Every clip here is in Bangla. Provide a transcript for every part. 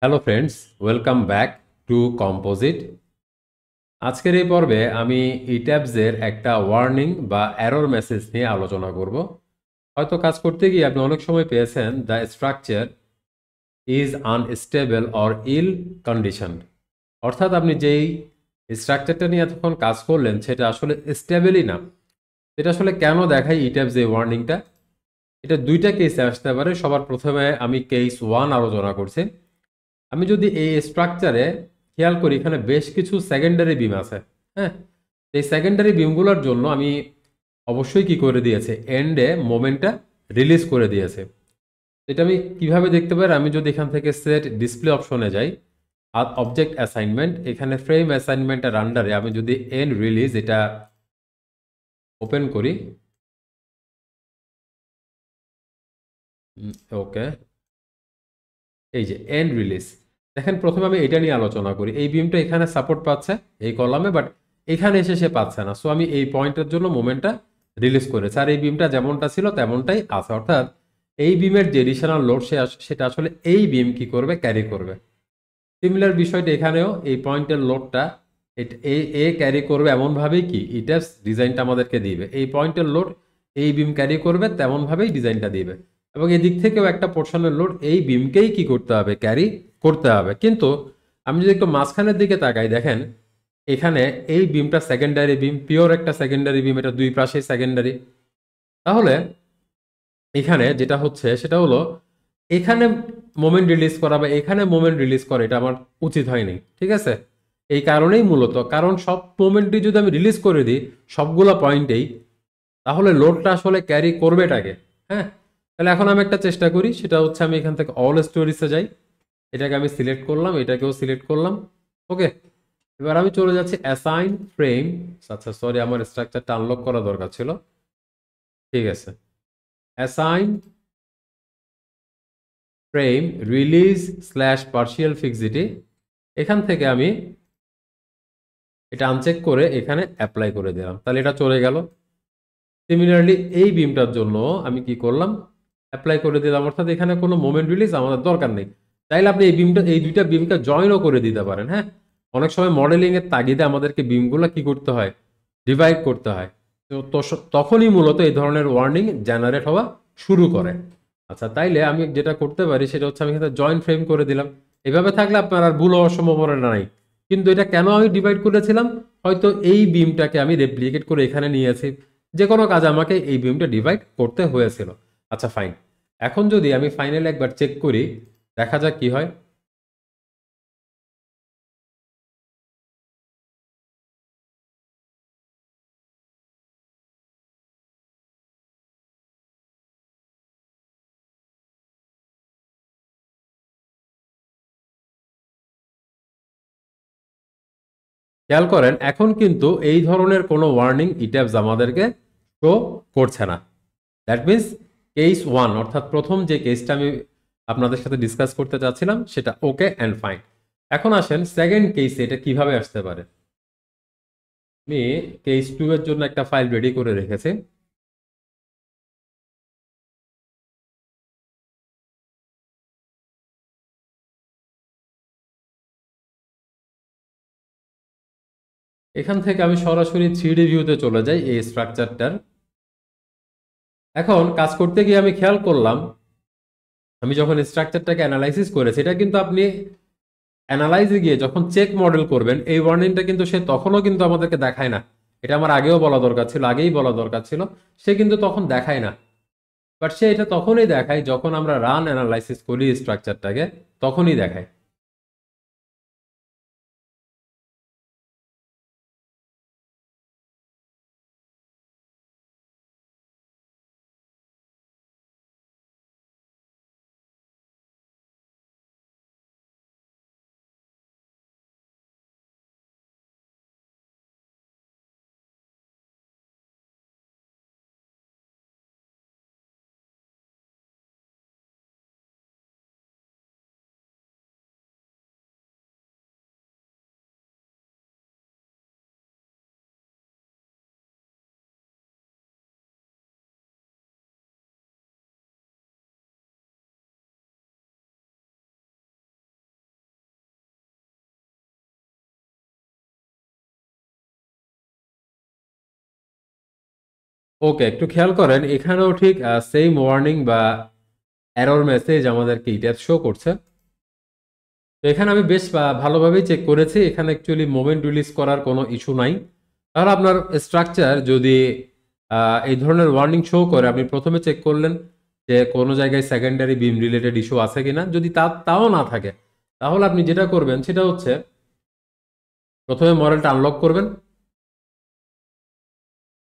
Hello friends, welcome back to composite. আজকের এই পর্বে আমি ইট্যাবসের একটা ওয়ার্নিং বা এরর মেসেজ নিয়ে আলোচনা করব। হয়তো কাজ করতে গিয়ে আপনি অনেক সময় পেয়েছেন the structure is unstable or ill condition, অর্থাৎ আপনি যেই স্ট্রাকচারটা নিয়ে এতক্ষণ কাজ করলেন সেটা আসলে স্টেবলই না। এটা আসলে কেন দেখায় ইট্যাবস এই ওয়ার্নিংটা? এটা দুইটা কেসে আসতে পারে। সবার প্রথমে আমি কেস ওয়ান আলোচনা করছি। আমি যদি এই স্ট্রাকচারে খেয়াল করি, এখানে বেশ কিছু সেকেন্ডারি বিম আছে। হ্যাঁ, এই সেকেন্ডারি বিমগুলোর জন্য আমি অবশ্যই কি করে দিয়েছে, এন্ডে মোমেন্টটা রিলিজ করে দিয়েছে। এটা আমি কিভাবে দেখতে পারি? আমি যদি এখান থেকে সেট ডিসপ্লে অপশনে যাই আর অবজেক্ট অ্যাসাইনমেন্ট, এখানে ফ্রেম অ্যাসাইনমেন্টের আন্ডারে আমি যদি এন্ড রিলিজ এটা ওপেন করি। ওকে, এই যে এন্ড রিলিজ, দেখেন প্রথমে আমি এটা নিয়ে আলোচনা করি। এই বিমটা এখানে সাপোর্ট পাচ্ছে এই কলামে, বাট এখানে এসে সে পাচ্ছে না। সো আমি এই পয়েন্টের জন্য মোমেন্টটা রিলিজ করেছি, আর এই বিমটা যেমনটা ছিল তেমনটাই আছে। অর্থাৎ এই বিমের যে এডিশনাল লোড সেটা আসলে এই বিম কি করবে, ক্যারি করবে। সিমিলার বিষয়টা এখানেও এই পয়েন্টের লোডটা এ ক্যারি করবে এমনভাবেই কি ইটাস ডিজাইনটা আমাদেরকে দিবে। এই পয়েন্টের লোড এই বিম ক্যারি করবে তেমনভাবেই ডিজাইনটা দিবে, এবং এদিক থেকেও একটা পোর্শনের লোড এই বিমকেই কি করতে হবে, ক্যারি করতে হবে। কিন্তু আমি যদি একটু মাঝখানের দিকে তাকাই, দেখেন এখানে এই বিমটা সেকেন্ডারি বিম, পিওর একটা সেকেন্ডারি বিম, এটা দুই পাশেই সেকেন্ডারি। তাহলে এখানে যেটা হচ্ছে সেটা হলো, এখানে মোমেন্ট রিলিজ করা বা এখানে মোমেন্ট রিলিজ করা এটা আমার উচিত হয়নি। ঠিক আছে, এই কারণেই মূলত, কারণ সব মোমেন্টই যদি আমি রিলিজ করে দিই সবগুলো পয়েন্টেই, তাহলে লোডটা আসলে ক্যারি করবেটাকে। হ্যাঁ, তাহলে এখন আমি একটা চেষ্টা করি, সেটা হচ্ছে আমি এখান থেকে অল স্টোরিজে যাই। এটাকে আমি সিলেক্ট করলাম, এটাকেও সিলেক্ট করলাম। ওকে, এবার আমি চলে যাচ্ছি অ্যাসাইন ফ্রেম। আচ্ছা সরি, আমার স্ট্রাকচারটা আনলক করা দরকার ছিল। ঠিক আছে, assign frame release slash partial fixity, এখান থেকে আমি এটা আনচেক করে এখানে অ্যাপ্লাই করে দিলাম, তাহলে এটা চলে গেল। সিমিলারলি এই বিমটার জন্য আমি কি করলাম, অ্যাপ্লাই করে দিলাম, অর্থাৎ এখানে কোনো মোমেন্ট রিলিজ আমাদের দরকার নেই। তাইলে আপনি এই বিমটা, এই দুইটা বিমকে জয়েনও করে দিতে পারেন। হ্যাঁ, অনেক সময় মডেলিং এর তাগিদে আমাদেরকে বিমগুলো কি করতে হয়, ডিভাইড করতে হয়। তখনই মূলত এই ধরনের ওয়ার্নিং জেনারেট হওয়া শুরু করে। আচ্ছা, তাইলে আমি যেটা করতে পারি সেটা হচ্ছে আমি এখানে জয়েন্ট ফ্রেম করে দিলাম। এভাবে থাকলে আপনার আর ভুল হওয়ার সম্ভাবনা নাই। কিন্তু এটা কেন আমি ডিভাইড করেছিলাম, হয়তো এই বিমটাকে আমি রেপ্লিকেট করে এখানে নিয়েছি, যে কোনো কাজে আমাকে এই বিমটা ডিভাইড করতে হয়েছিল। আচ্ছা ফাইন, এখন যদি আমি ফাইনালি একবার চেক করি, দেখা যাক কি হয়। খেয়াল করেন এখন কিন্তু এই ধরনের কোনো ওয়ার্নিং ইট্যাবস আমাদেরকে শো করছে না। দ্যাট মিনস কেস ওয়ান, অর্থাৎ প্রথম যে কেসটা আমি আপনাদের সাথে ডিসকাস করতে চাচ্ছিলাম সেটা ওকে অ্যান্ড ফাইন। এখন আসেন সেকেন্ড কেসে এটা কিভাবে আসতে পারে। আমি কেস টু এর জন্য একটা ফাইল রেডি করে রেখেছি। এখান থেকে আমি সরাসরি 3D ভিউতে চলে যাই এই স্ট্রাকচারটার। এখন কাজ করতে গিয়ে আমি খেয়াল করলাম, আমি যখন স্ট্রাকচারটাকে অ্যানালাইসিস করেছি, এটা কিন্তু আপনি অ্যানালাইজে গিয়ে যখন চেক মডেল করবেন এই ওয়ার্নিংটা কিন্তু সে তখনও কিন্তু আমাদেরকে দেখায় না। এটা আমার আগেও বলা দরকার ছিল, আগেই বলা দরকার ছিল। সে কিন্তু তখন দেখায় না, বাট সে এটা তখনই দেখায় যখন আমরা রান অ্যানালাইসিস করি স্ট্রাকচারটাকে, তখনই দেখায়। ওকে, একটু খেয়াল করেন এখানেও ঠিক সেম ওয়ার্নিং বা এরর মেসেজ আমাদেরকে ইটার শো করছে। তো এখানে আমি বেশ ভালোভাবেই চেক করেছি, এখানে অ্যাকচুয়ালি মোমেন্ট রিলিজ করার কোনো ইস্যু নাই। তাহলে আপনার স্ট্রাকচার যদি এই ধরনের ওয়ার্নিং শো করে, আপনি প্রথমে চেক করলেন যে কোনো জায়গায় সেকেন্ডারি বিম রিলেটেড ইস্যু আছে কিনা। যদি তাও না থাকে, তাহলে আপনি যেটা করবেন সেটা হচ্ছে প্রথমে মডেলটা আনলক করবেন।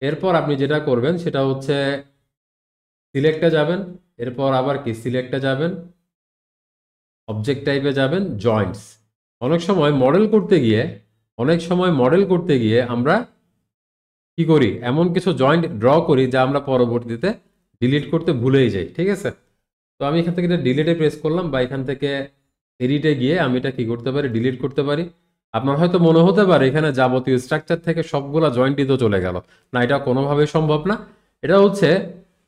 এরপর আপনি যেটা করবেন সেটা হচ্ছে সিলেক্টে যাবেন, এরপর আবার কি সিলেক্টে যাবেন, অবজেক্ট টাইপে যাবেন, জয়েন্টস। অনেক সময় মডেল করতে গিয়ে আমরা কি করি, এমন কিছু জয়েন্ট ড্র করি যা আমরা পরবর্তীতে ডিলিট করতে ভুলেই যাই, ঠিক আছে। তো আমি এখান থেকে এটা ডিলিটে প্রেস করলাম, বা এখান থেকে এডিটে গিয়ে আমি এটা কি করতে পারি, ডিলিট করতে পারি। আপনার হয়তো মনে হতে পারে এখানে যাবতীয় স্ট্রাকচার থেকে সবগুলা জয়েন্টই তো চলে গেল। না, এটা কোনোভাবেই সম্ভব না। এটা হচ্ছে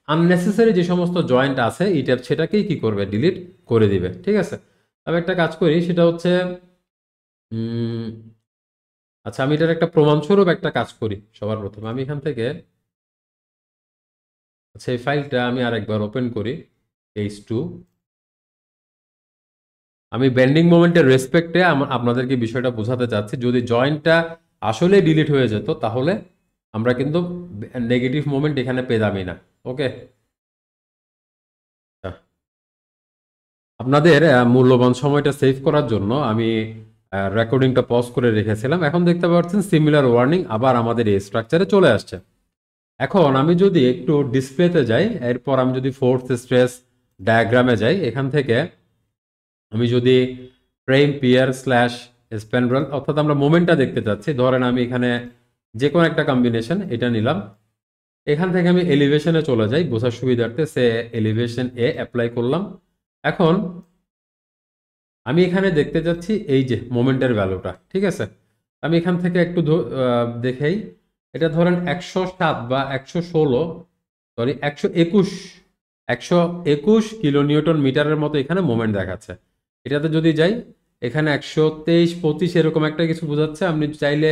আননেসেসারি যে সমস্ত জয়েন্ট আছে এটা সেটাকেই কি করবে, ডিলিট করে দিবে, ঠিক আছে। আমি একটা কাজ করি, সেটা হচ্ছে উম, আচ্ছা, আমি এটার একটা প্রমাণস্বরূপ একটা কাজ করি। সবার প্রথমে আমি এখান থেকে, আচ্ছা এই ফাইলটা আমি আরেকবার ওপেন করি, H2। আমি বেন্ডিং মোমেন্টের রেসপেক্টে আপনাদেরকে বিষয়টা বোঝাতে চাচ্ছি। যদি জয়েন্টটা আসলে ডিলিট হয়ে যেত তাহলে আমরা কিন্তু নেগেটিভ মোমেন্ট এখানে পেতামই না। ওকে, আপনাদের মূল্যবান সময়টা সেভ করার জন্য আমি রেকর্ডিংটা পজ করে রেখেছিলাম। এখন দেখতে পাচ্ছেন সিমিলার ওয়ার্নিং আবার আমাদের এই স্ট্রাকচারে চলে আসছে। এখন আমি যদি একটু ডিসপ্লেতে যাই, এরপর আমি যদি ফোর্স স্ট্রেস ডায়াগ্রামে যাই, এখান থেকে আমি যদি ফ্রেম পিয়ার স্ল্যাশ স্প্যান্ড্রেল, অর্থাৎ আমরা মোমেন্টটা দেখতে চাচ্ছি, ধরেন আমি এখানে যে কোনো একটা কম্বিনেশন এটা নিলাম। এখান থেকে আমি এলিভেশনে চলে যাই বোঝার সুবিধার্থে, সে এলিভেশন এ অ্যাপ্লাই করলাম। এখন আমি এখানে দেখতে যাচ্ছি এই যে মোমেন্টের ভ্যালুটা, ঠিক আছে। আমি এখান থেকে একটু দেখেই, এটা ধরেন 107 বা 116, সরি 121, 121 কিলো নিউটন মিটারের মতো এখানে মোমেন্ট দেখাচ্ছে। এটাতে যদি যাই, এখানে 123, 25 এরকম একটা কিছু বোঝাচ্ছে। আপনি চাইলে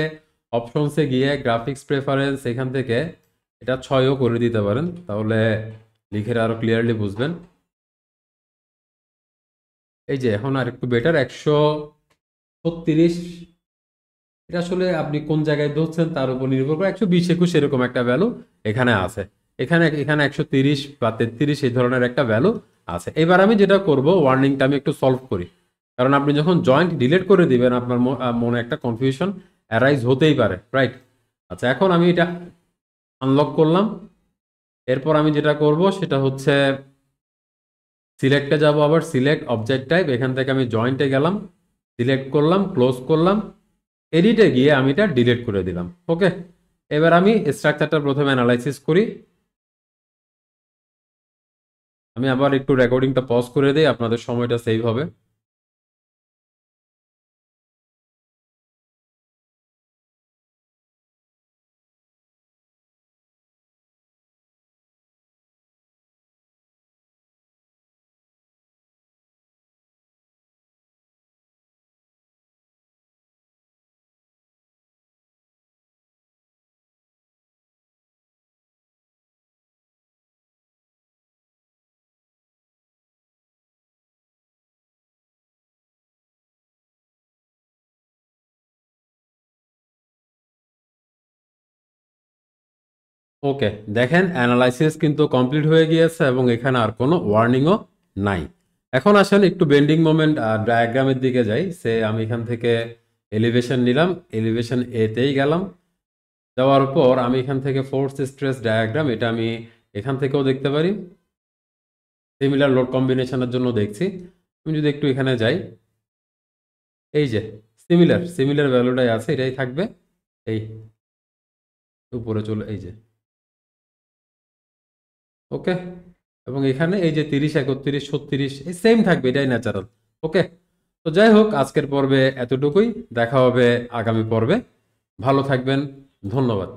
অপশনসে গিয়ে গ্রাফিক্স প্রেফারেন্স এখান থেকে এটা 6ও করে দিতে পারেন, তাহলে লিখে আরো ক্লিয়ারলি বুঝবেন। এই যে এখন আর একটু বেটার, 136। এটা আসলে আপনি কোন জায়গায় ধরছেন তার উপর নির্ভর করে, 120, 21 এরকম একটা ভ্যালু এখানে আছে। এখানে এখানে 130 বা 33 এই ধরনের একটা ভ্যালু আছে। এবার আমি যেটা করব, ওয়ার্নিংটা আমি একটু সলভ করি, কারণ আপনি যখন জয়েন্ট ডিলিট করে দিবেন আপনার মনে একটা কনফিউশন অ্যারাইজ হতেই পারে, রাইট। আচ্ছা, এখন আমি এটা আনলক করলাম। এরপর আমি যেটা করব সেটা হচ্ছে সিলেক্টে যাব, আবার সিলেক্ট অবজেক্ট টাইপ, এখান থেকে আমি জয়েন্টে গেলাম, সিলেক্ট করলাম, ক্লোজ করলাম, এডিটে গিয়ে আমি এটা ডিলিট করে দিলাম। ওকে, এবার আমি স্ট্রাকচারটা প্রথমে অ্যানালাইসিস করি। আমি আবার একটু রেকর্ডিংটা পজ করে দিই, আপনাদের সময়টা সেভ হবে। ওকে, দেখেন অ্যানালাইসিস কিন্তু কমপ্লিট হয়ে গিয়েছে এবং এখানে আর কোনো ওয়ার্নিংও নাই। এখন আসেন একটু বেন্ডিং মোমেন্ট ডায়াগ্রামের দিকে যাই। আমি এখান থেকে এলিভেশন নিলাম, এলিভেশন এতেই গেলাম। যাওয়ার পর আমি এখান থেকে ফোর্স স্ট্রেস ডায়াগ্রাম, এটা আমি এখান থেকেও দেখতে পারি, সিমিলার লোড কম্বিনেশনের জন্য দেখছি। আমি যদি একটু এখানে যাই, এই যে সিমিলার সিমিলার ভ্যালুটাই আছে, এটাই থাকবে। এই উপরে চলে, এই যে ওকে, এবং এখানে এই যে 30, 31, 36 এই সেম থাকবে, এটাই ন্যাচারাল। ওকে, তো যাই হোক আজকের পর্বে এতটুকুই, দেখা হবে আগামী পর্বে। ভালো থাকবেন, ধন্যবাদ।